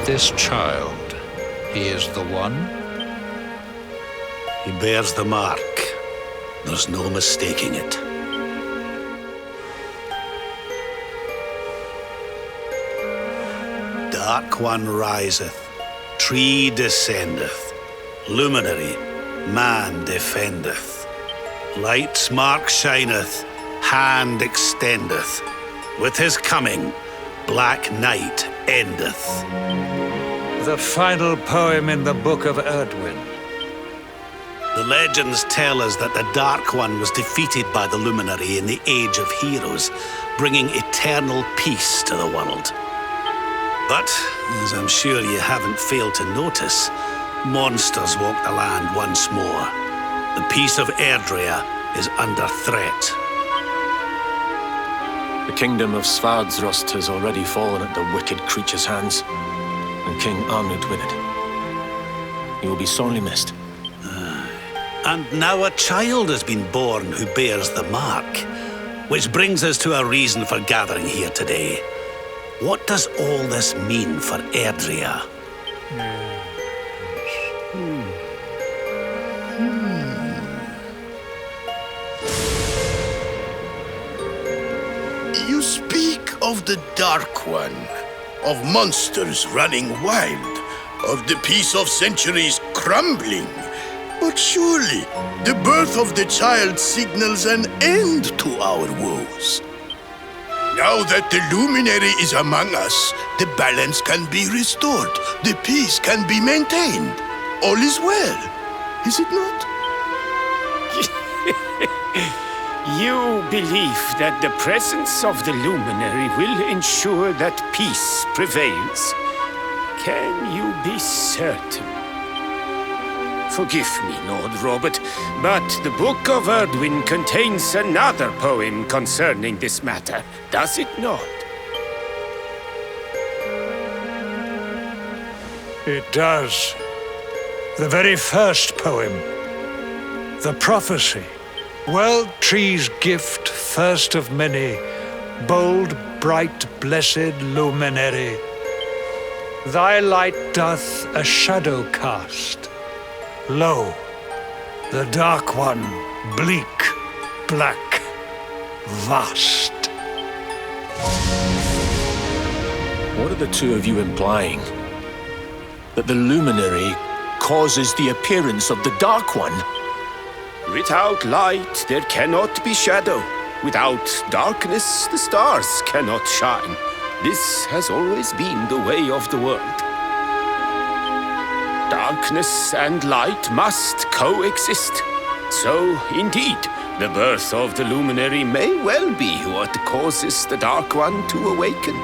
this child? He is the one? He bears the mark. There's no mistaking it. Dark One riseth, tree descendeth, luminary, man defendeth. Light's mark shineth, hand extendeth. With his coming, black night endeth. The final poem in the Book of Erdwin. The legends tell us that the Dark One was defeated by the Luminary in the Age of Heroes, bringing eternal peace to the world. But, as I'm sure you haven't failed to notice, monsters walk the land once more. The peace of Erdrea is under threat. The kingdom of Svardsrust has already fallen at the wicked creature's hands, and King Arnud with it. He will be sorely missed. And now a child has been born who bears the mark, which brings us to a reason for gathering here today. What does all this mean for Erdrea? You speak of the Dark One, of monsters running wild, of the peace of centuries crumbling. But surely, the birth of the child signals an end to our woes. Now that the Luminary is among us, the balance can be restored, the peace can be maintained. All is well, is it not? You believe that the presence of the Luminary will ensure that peace prevails. Can you be certain? Forgive me, Lord Robert, but the Book of Erdwin contains another poem concerning this matter, does it not? It does. The very first poem. The prophecy. World tree's gift, first of many, bold, bright, blessed luminary. Thy light doth a shadow cast. Lo, the Dark One, bleak, black, vast. What are the two of you implying? That the Luminary causes the appearance of the Dark One? Without light, there cannot be shadow. Without darkness, the stars cannot shine. This has always been the way of the world. Darkness and light must coexist. So, indeed, the birth of the Luminary may well be what causes the Dark One to awaken.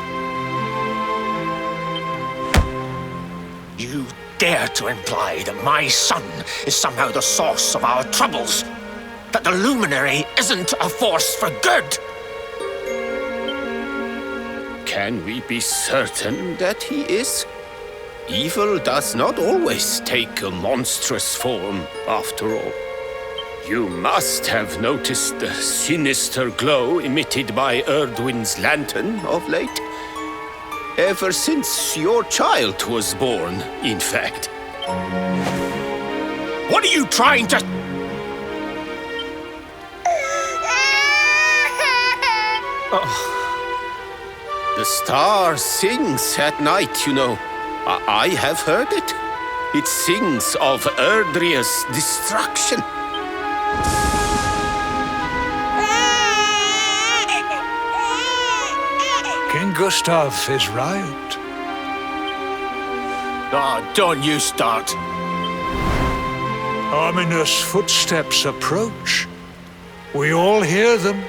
You dare to imply that my son is somehow the source of our troubles? That the Luminary isn't a force for good? Can we be certain that he is? Evil does not always take a monstrous form, after all. You must have noticed the sinister glow emitted by Erdwin's lantern of late. Ever since your child was born, in fact. What are you trying to... The star sings at night, you know. I have heard it. It sings of Erdrea's destruction. King Gustav is right. Oh, don't you start. Ominous footsteps approach. We all hear them.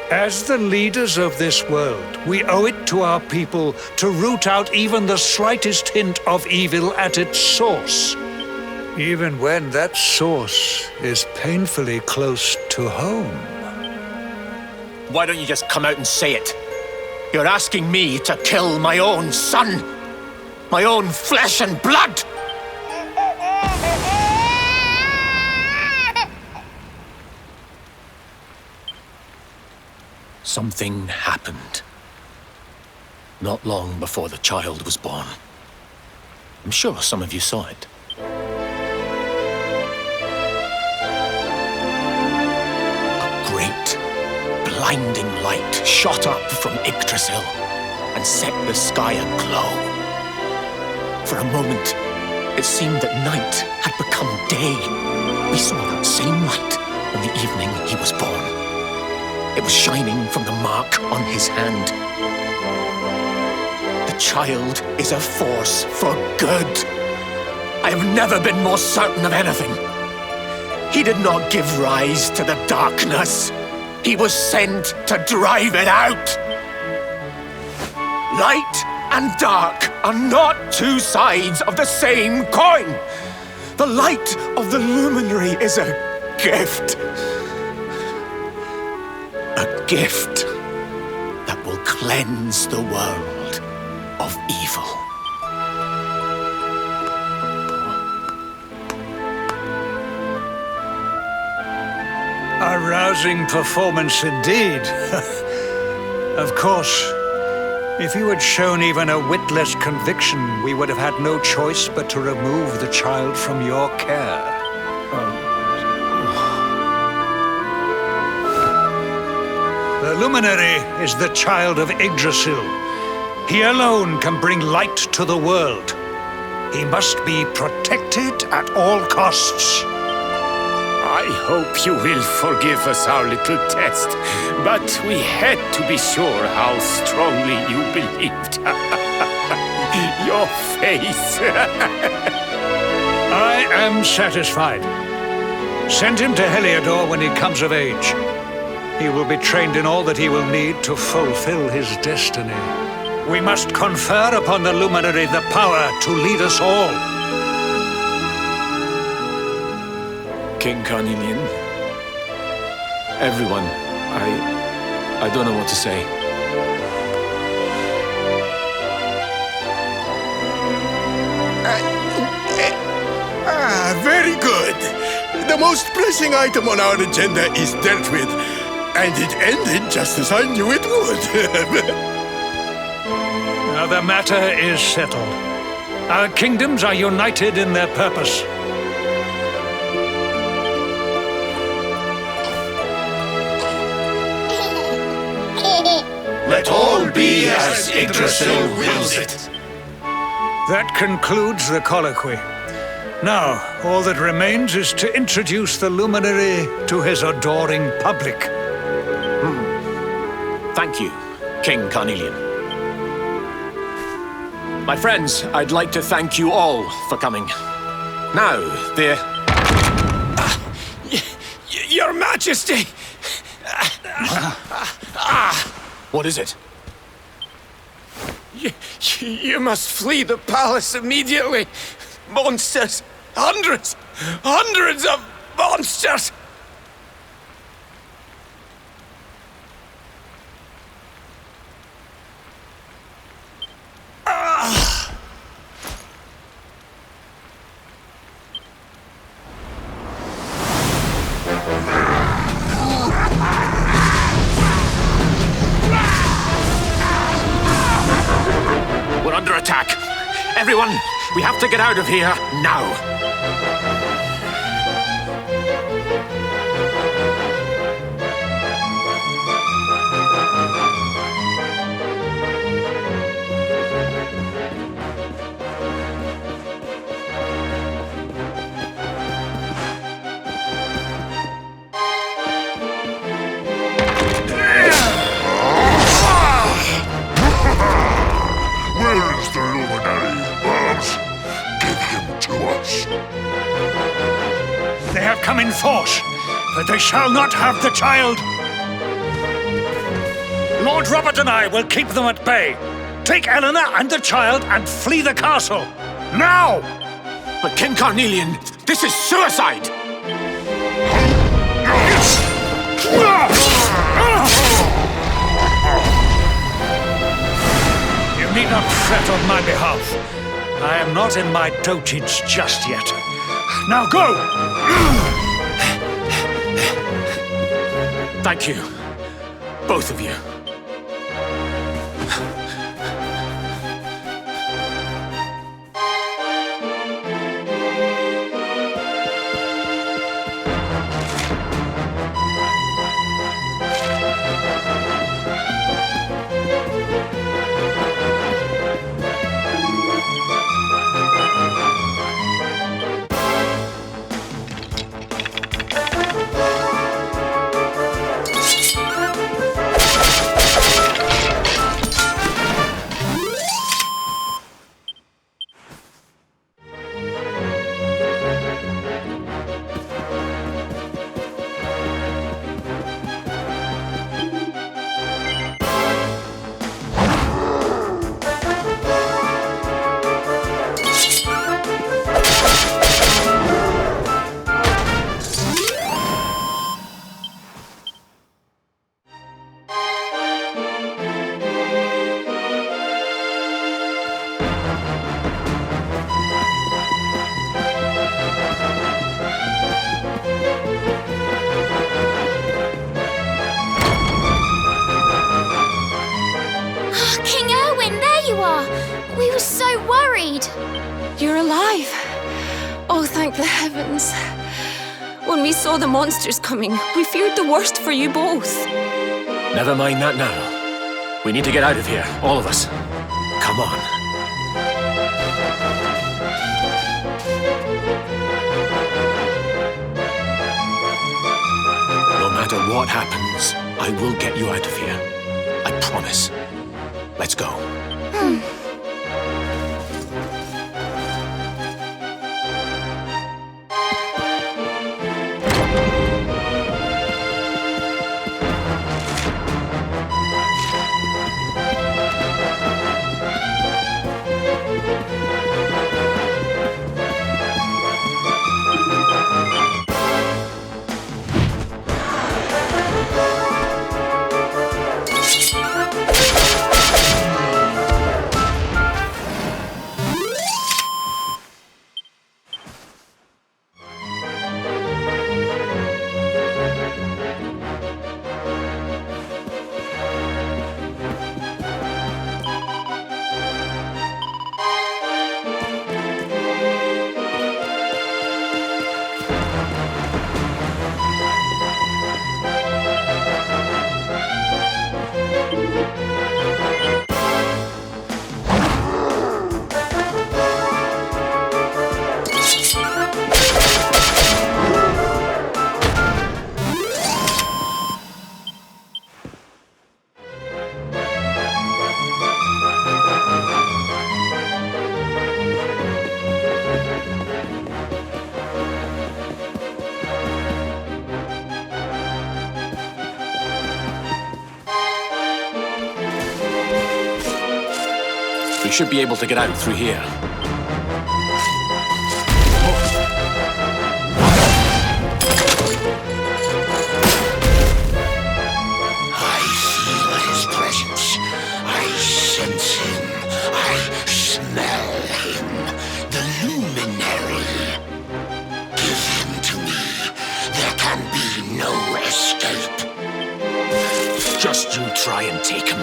As the leaders of this world, we owe it to our people to root out even the slightest hint of evil at its source. Even when that source is painfully close to home. Why don't you just come out and say it? You're asking me to kill my own son. My own flesh and blood. Something happened. Not long before the child was born. I'm sure some of you saw it. A great, blinding light shot up from Yggdrasil and set the sky aglow. For a moment, it seemed that night had become day. We saw that same light on the evening he was born. It was shining from the mark on his hand. The child is a force for good. I have never been more certain of anything. He did not give rise to the darkness. He was sent to drive it out. Light and dark are not two sides of the same coin. The light of the luminary is a gift. A gift that will cleanse the world of evil. A rousing performance indeed. Of course, if you had shown even a whit less conviction, we would have had no choice but to remove the child from your care. The luminary is the child of Yggdrasil. He alone can bring light to the world. He must be protected at all costs. I hope you will forgive us our little test, but we had to be sure how strongly you believed. Your face. I am satisfied. Send him to Heliodor when he comes of age. He will be trained in all that he will need to fulfill his destiny. We must confer upon the luminary the power to lead us all. King Carnelian, everyone, I don't know what to say. Very good. The most pressing item on our agenda is dealt with, and it ended just as I knew it would. Now the matter is settled. Our kingdoms are united in their purpose. Let all be as Yggdrasil wills it. That concludes the colloquy. Now, all that remains is to introduce the luminary to his adoring public. Thank you, King Carnelian. My friends, I'd like to thank you all for coming. Now, Your Majesty! what is it? You must flee the palace immediately. Monsters! Hundreds of monsters! We're under attack. Everyone, we have to get out of here now. Where is the luminary, Babs? Give him to us. They have come in force, but they shall not have the child. Lord Robert and I will keep them at bay. Take Eleanor and the child and flee the castle. Now! But King Carnelian, this is suicide! You need not fret on my behalf. I am not in my dotage just yet. Now go! Thank you, both of you. so worried. You're alive. Oh, thank the heavens. When we saw the monsters coming, we feared the worst for you both. Never mind that now. We need to get out of here, all of us. Come on. No matter what happens, I will get you out of here. I promise. Let's go. We should be able to get out through here. I feel his presence. I sense him. I smell him. The luminary. Give him to me. There can be no escape. Just you try and take him.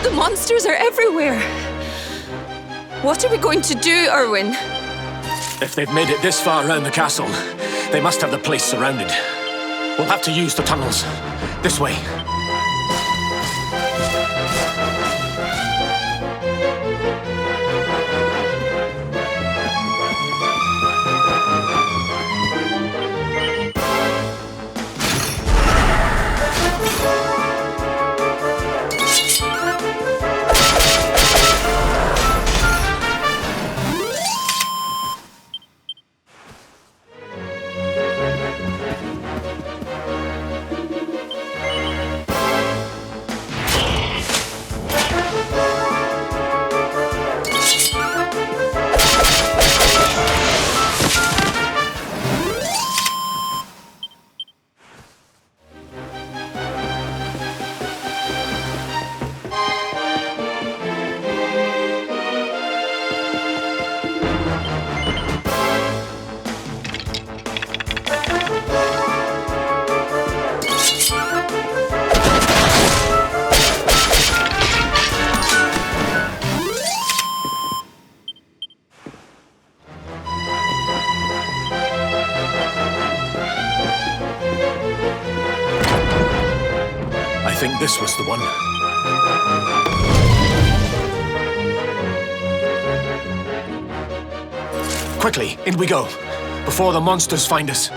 The monsters are everywhere. What are we going to do, Erwin? If they've made it this far around the castle, they must have the place surrounded. We'll have to use the tunnels. This way. I think this was the one. Quickly, in we go, before the monsters find us.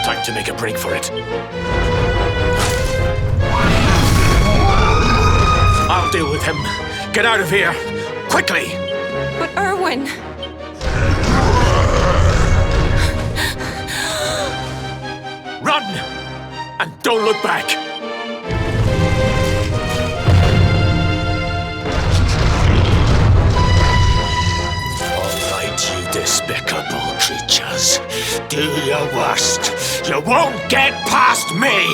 Time to make a break for it. I'll deal with him. Get out of here! Quickly! But Erwin... Run! And don't look back! All right, you despicable creatures. Do your worst. You won't get past me!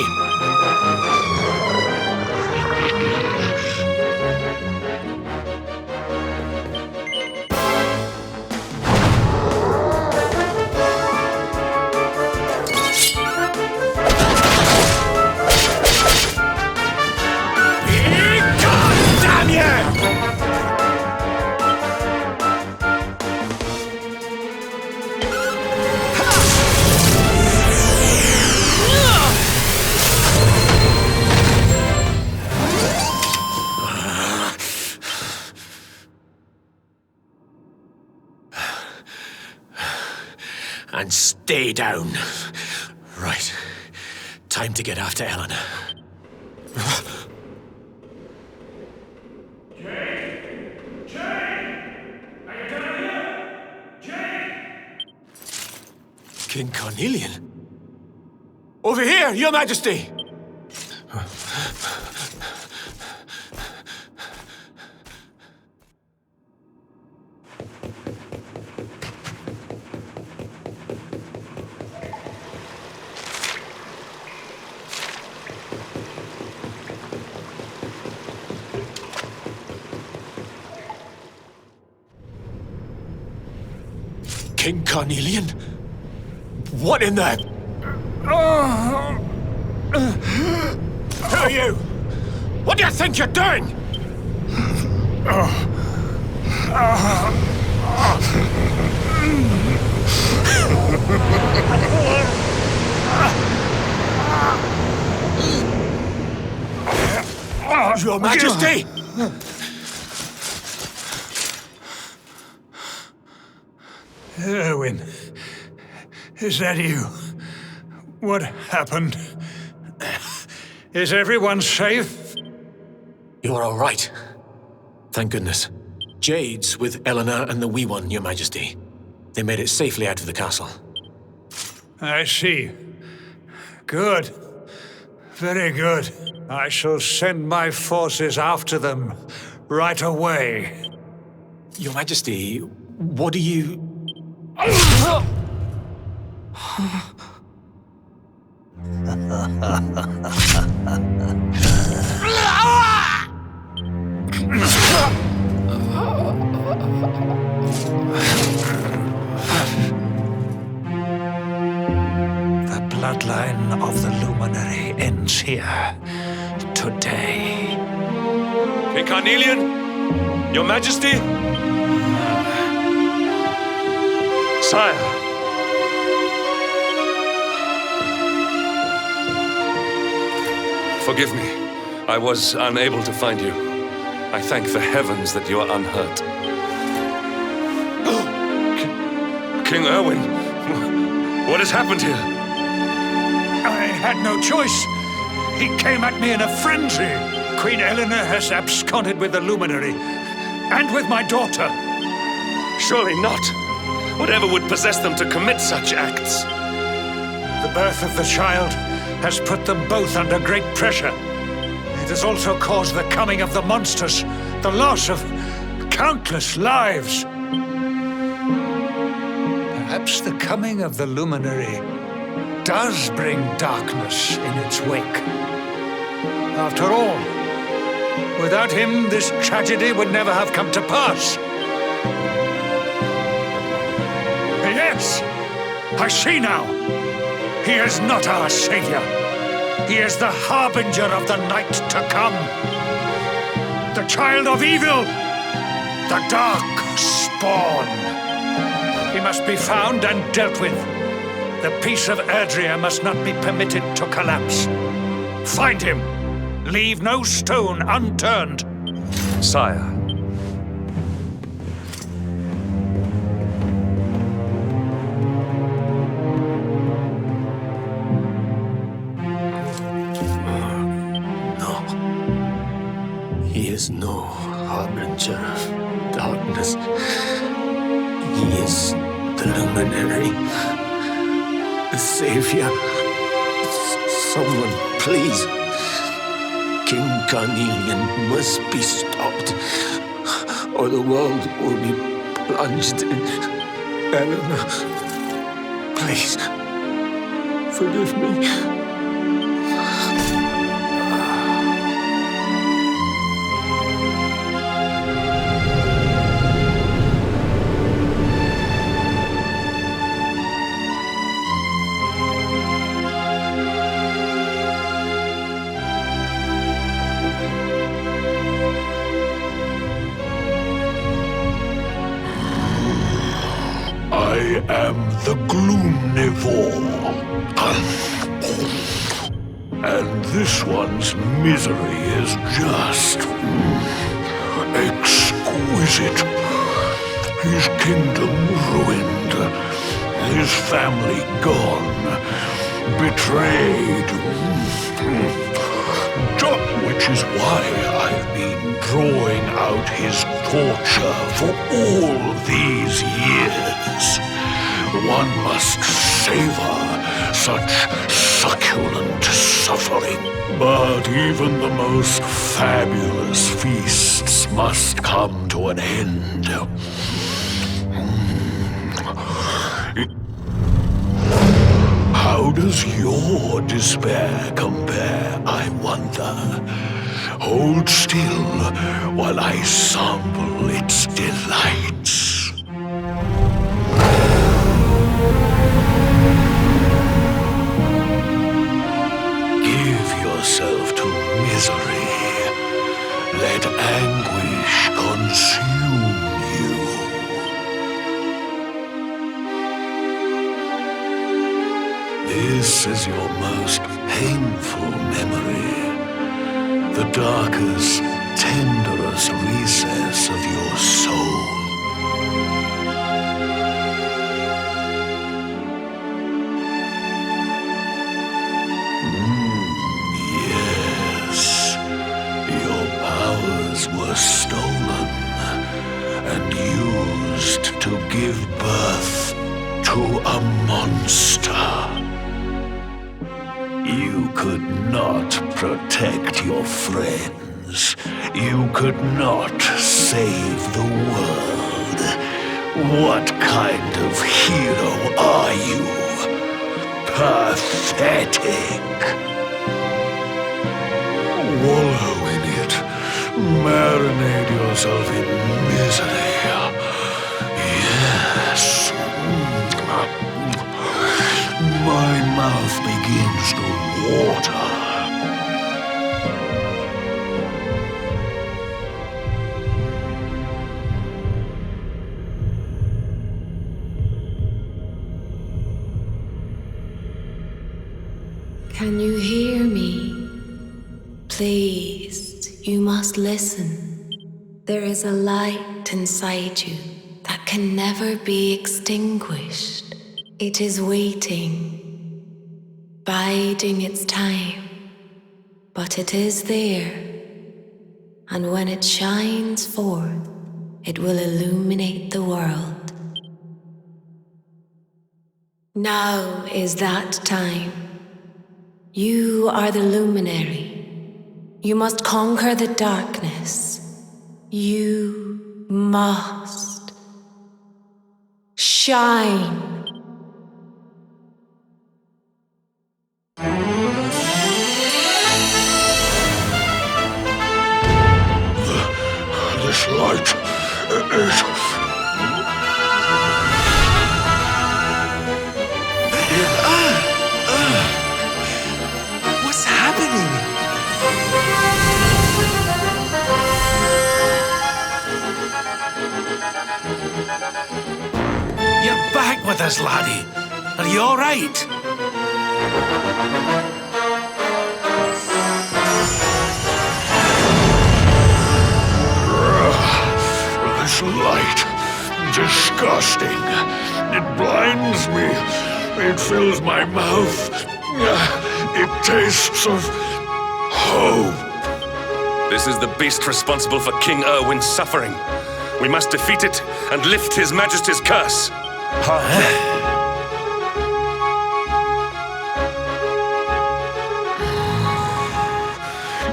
And stay down. Right. Time to get after Eleanor. King Carnelian? Over here, Your Majesty! King Carnelian? What in the... Who are you? What do you think you're doing? Your Majesty! Erwin, is that you? What happened? Is everyone safe? You're all right. Thank goodness. Jade's with Eleanor and the wee one, Your Majesty. They made it safely out of the castle. I see. Good. Very good. I shall send my forces after them right away. Your Majesty, what do you... The bloodline of the Luminary ends here today. King Carnelian, Your Majesty? Sire. Forgive me. I was unable to find you. I thank the heavens that you are unhurt. King Erwin, what has happened here? I had no choice. He came at me in a frenzy. Queen Eleanor has absconded with the Luminary, and with my daughter. Surely not. Whatever would possess them to commit such acts? The birth of the child has put them both under great pressure. It has also caused the coming of the monsters, the loss of countless lives. Perhaps the coming of the Luminary does bring darkness in its wake. After all, without him, this tragedy would never have come to pass. Yes, I see now. He is not our savior. He is the harbinger of the night to come. The child of evil. The dark spawn. He must be found and dealt with. The peace of Erdrea must not be permitted to collapse. Find him. Leave no stone unturned. Sire. is no harbinger of darkness. He is the luminary, the savior. Someone, please. King Carnelian must be stopped, or the world will be plunged in. Eleanor, please, forgive me. I am the Gloomnivore. And this one's misery is just exquisite. His kingdom ruined, his family gone, betrayed. Which is why I've been drawing out his torture for all these years. One must savor such succulent suffering. But even the most fabulous feasts must come to an end. How does your despair compare, I wonder? Hold still while I sample its delights. Give yourself to misery. Let anguish consume you. This is your most painful memory. The darkest, tenderest recess of your soul. Yes, your powers were stolen and used to give birth to a monster. You could not protect your friends. You could not save the world. What kind of hero are you? Pathetic. Wallow in it. Marinate yourself in misery. Yes. My mouth begins to water. Can you hear me? Please, you must listen. There is a light inside you that can never be extinguished. It is waiting, biding its time, but it is there, and when it shines forth, it will illuminate the world. Now is that time. You are the luminary. You must conquer the darkness. You must shine. This light is... What's happening? You're back with us, laddie. Are you all right? This light, disgusting. It blinds me. It fills my mouth. It tastes of hope. This is the beast responsible for King Erwin's suffering. We must defeat it and lift His Majesty's curse.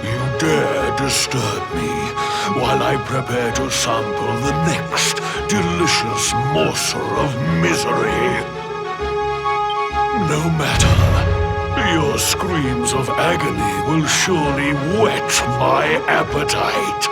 You dare disturb me while I prepare to sample the next delicious morsel of misery. No matter, your screams of agony will surely whet my appetite.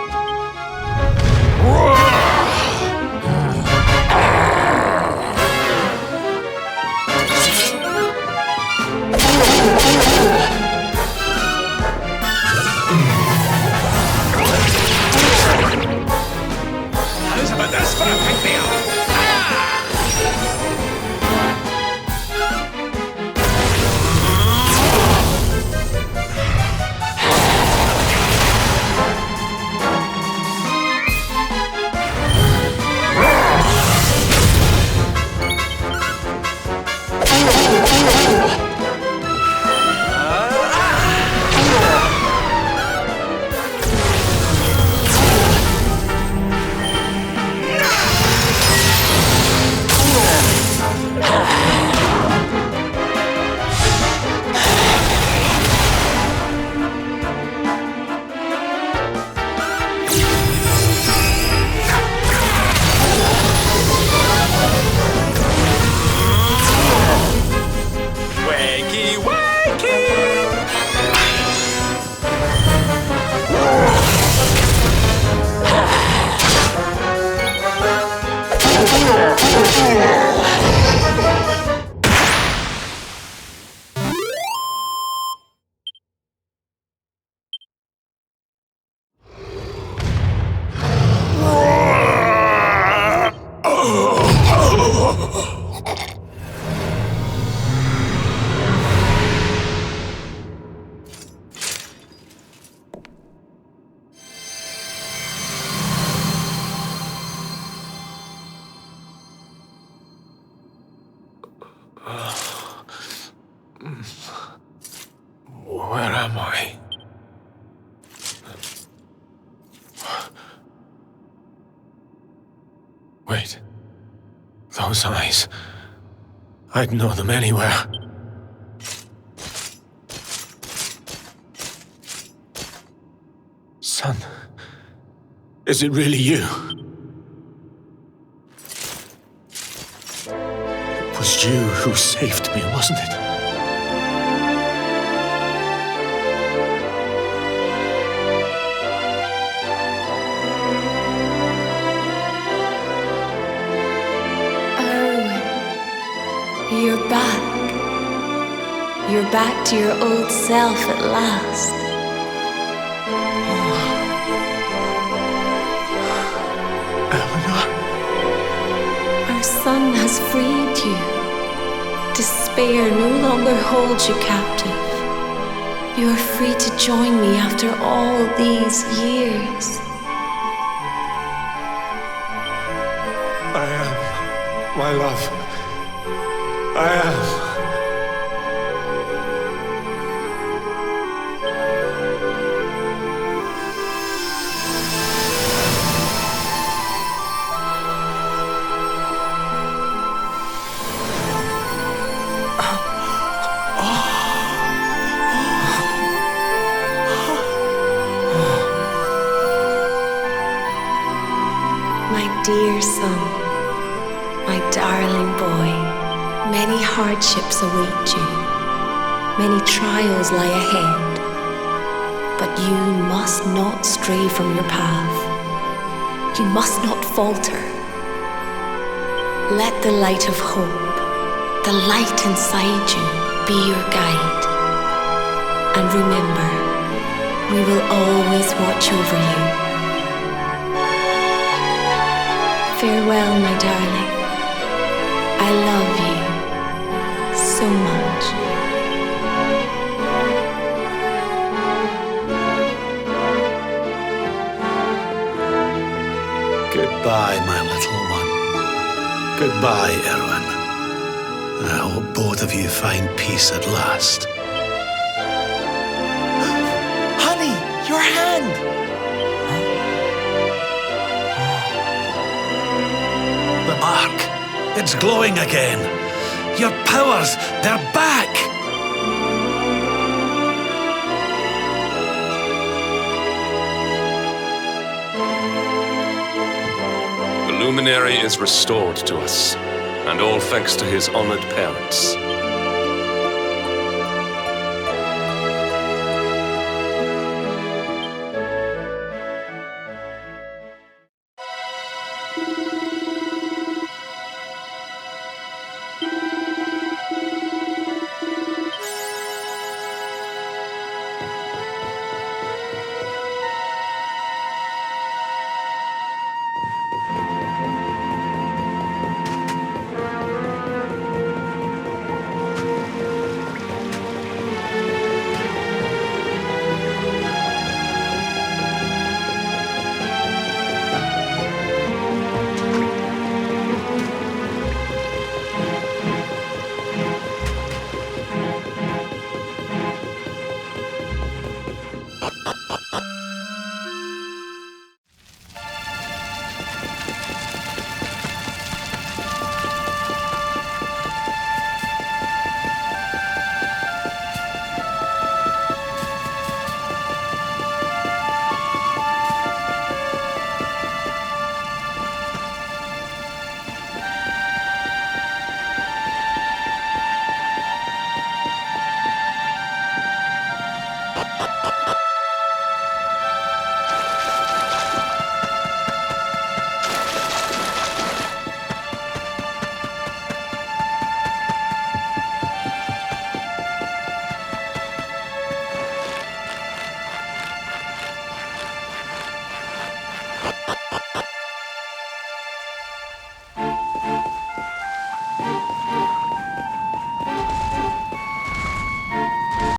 Where am I? Wait. Those eyes. I'd know them anywhere. Son, is it really you? It was you who saved me, wasn't it? You're back. You're back to your old self at last. Eleanor? Our son has freed you. Despair no longer holds you captive. You are free to join me after all these years. I am, my love. I am. My dear son, my darling boy. Many hardships await you. Many trials lie ahead. But you must not stray from your path. You must not falter. Let the light of hope, the light inside you, be your guide. And remember, we will always watch over you. Farewell, my darling. I love you so much. Goodbye, my little one. Goodbye, Erwin. I hope both of you find peace at last. Honey, your hand! It's glowing again. Your powers, they're back! The luminary is restored to us, and all thanks to his honored parents.